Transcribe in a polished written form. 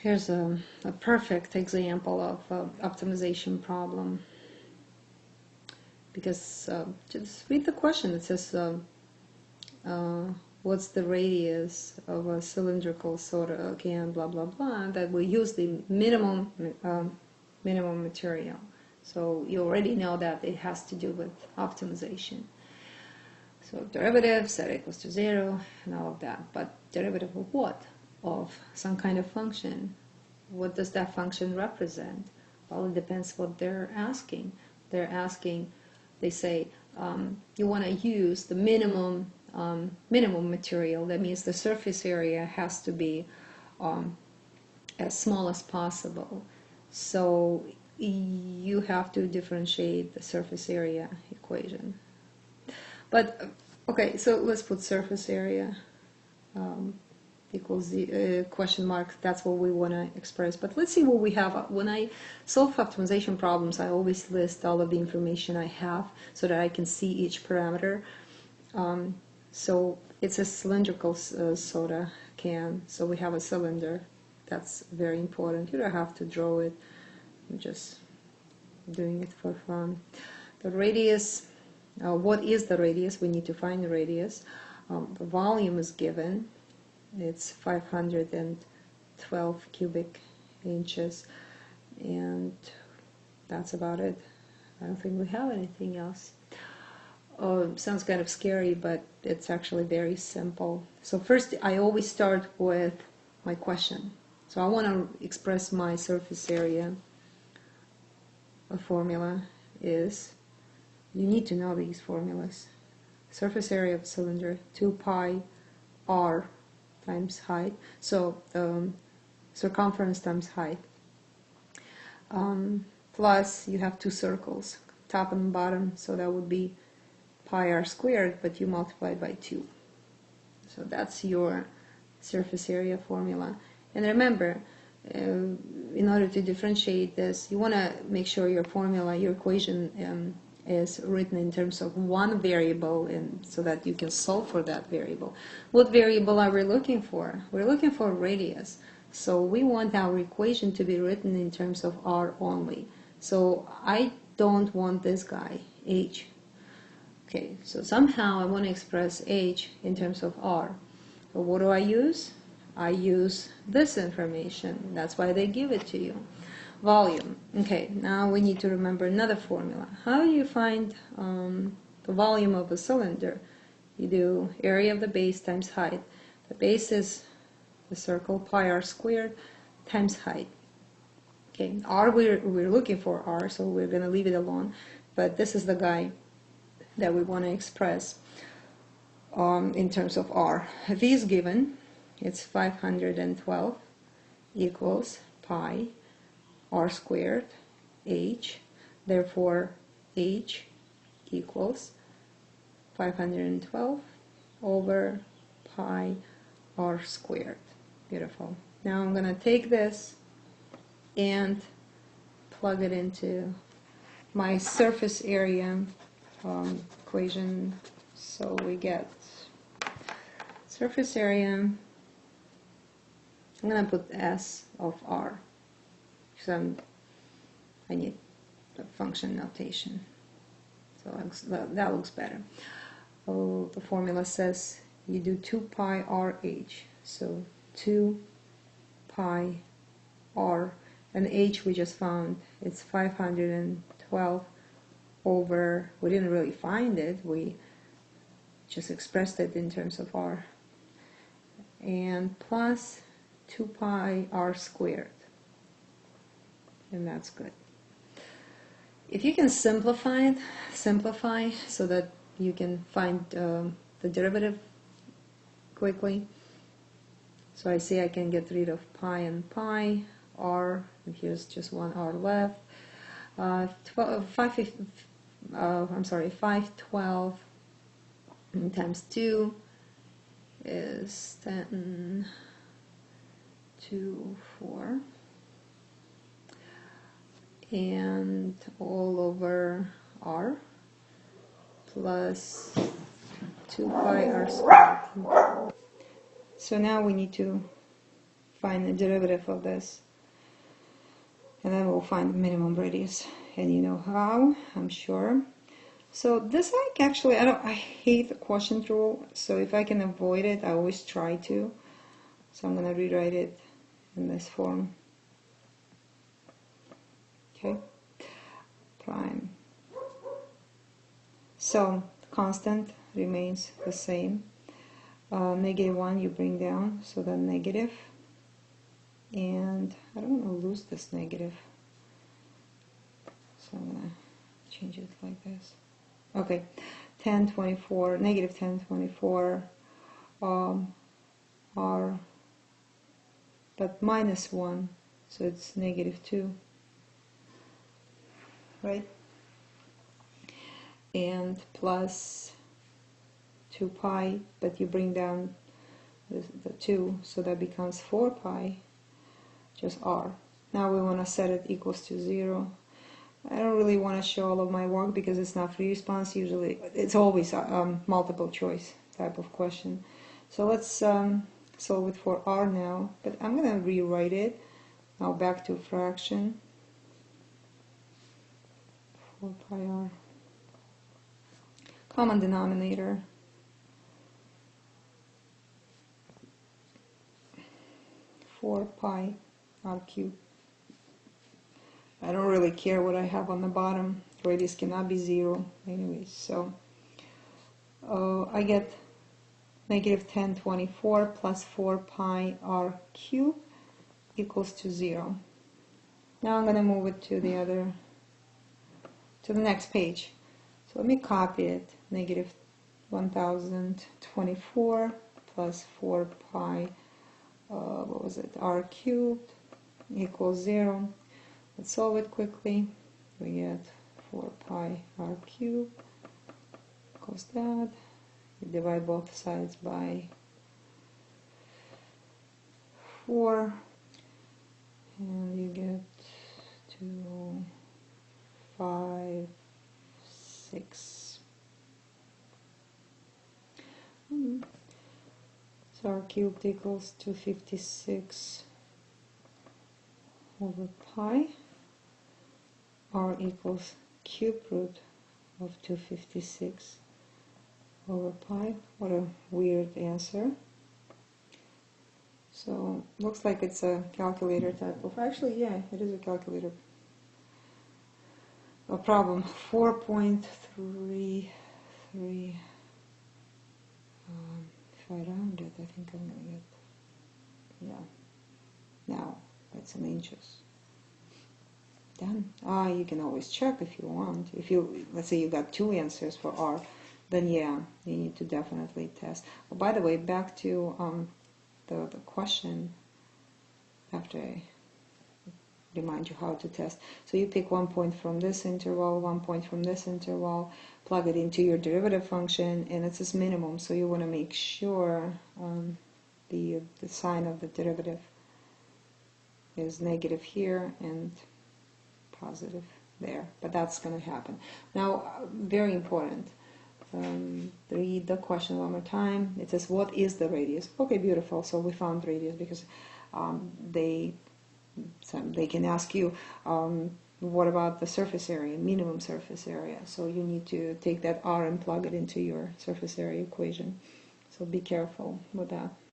Here's a perfect example of optimization problem. Because just read the question. It says, what's the radius of a cylindrical soda can, blah, blah, blah, that will use the minimum material. So you already know that it has to do with optimization. So derivative, set equals to 0, and all of that. But derivative of what? Of some kind of function. What does that function represent? Well, it depends what they're asking. They're asking, they say, you want to use the minimum material. That means the surface area has to be as small as possible. So you have to differentiate the surface area equation. But okay, so let's put surface area equals the question mark. That's what we want to express. But let's see what we have. When I solve optimization problems, I always list all of the information I have so that I can see each parameter. So it's a cylindrical soda can. So we have a cylinder. That's very important. You don't have to draw it. I'm just doing it for fun. The radius. What is the radius? We need to find the radius. The volume is given. It's 512 cubic inches, and that's about it. I don't think we have anything else. Sounds kind of scary, but it's actually very simple. So first, I always start with my question. So I want to express my surface area. A formula is, you need to know these formulas. Surface area of a cylinder, 2 pi r times height. So circumference times height. Plus you have two circles, top and bottom, so that would be pi r squared, but you multiply by 2. So that's your surface area formula. And remember, in order to differentiate this, you want to make sure your formula, your equation is written in terms of one variable, and so that you can solve for that variable. What variable are we looking for? We're looking for radius. So we want our equation to be written in terms of r only. So I don't want this guy, h. Okay, so somehow I want to express h in terms of r. So what do I use? I use this information. That's why they give it to you. Volume. Okay, now we need to remember another formula. How do you find the volume of a cylinder? You do area of the base times height. The base is the circle, pi r squared, times height. Okay, r, we're looking for r, so we're going to leave it alone. But this is the guy that we want to express in terms of r. V is given. It's 512 equals pi r squared h. Therefore h equals 512 over pi r squared. Beautiful. Now I'm going to take this and plug it into my surface area equation. So we get surface area. I'm going to put S of r, because I need the function notation. So that looks better. Oh, the formula says you do 2 pi r h. So 2 pi r, and h we just found, it's 512 over, we didn't really find it, we just expressed it in terms of r, and plus 2 pi r squared, and that's good. If you can simplify so that you can find the derivative quickly. So I see I can get rid of pi and pi, r, and here's just one r left. 512 times 2 is 10 to 4, and all over r plus 2 pi r squared. So now we need to find the derivative of this, and then we'll find the minimum radius, and you know how, I'm sure. So this actually, I hate the quotient rule, so if I can avoid it, I always try to. So I'm going to rewrite it in this form. Okay, prime. So constant remains the same. -1 you bring down, so then negative. And I don't want to lose this negative, so I'm going to change it like this. Okay, 10, 24, negative 10, 24 are, but -1, so it's -2, right? And plus 2 pi, but you bring down the 2, so that becomes 4 pi, just r. Now we want to set it equals to 0. I don't really want to show all of my work because it's not free response. Usually it's always a multiple choice type of question. So let's solve it for r now, but I'm going to rewrite it. Now back to fraction. 4 pi r. Common denominator. 4 pi r cubed. I don't really care what I have on the bottom. Radius cannot be 0 anyways. So I get -1024 plus 4 pi r cubed equals to 0. Now I'm going to move it to the next page. So let me copy it. -1024 plus 4 pi, what was it, r cubed equals 0. Let's solve it quickly. We get 4 pi r cubed equals that. You divide both sides by 4, and you get 2, 5, 6. So r cubed equals 256 over pi. R equals cube root of 256 over pi. What a weird answer. So looks like it's a calculator type of, actually yeah, it is a calculator. A problem. 4.33, if I round it, I think I'm gonna get, yeah, now that's in inches. Done. You can always check if you want. If you, let's say you got 2 answers for R, then yeah, you need to definitely test. Oh, by the way, back to the question, after I remind you how to test. So you pick 1 point from this interval, 1 point from this interval, plug it into your derivative function, and it's this minimum, so you want to make sure the sign of the derivative is negative here and positive there, but that's going to happen. Now, very important, read the question one more time. It says, what is the radius? Okay, beautiful. So we found radius because they can ask you, what about the surface area, minimum surface area? So you need to take that r and plug it into your surface area equation. So be careful with that.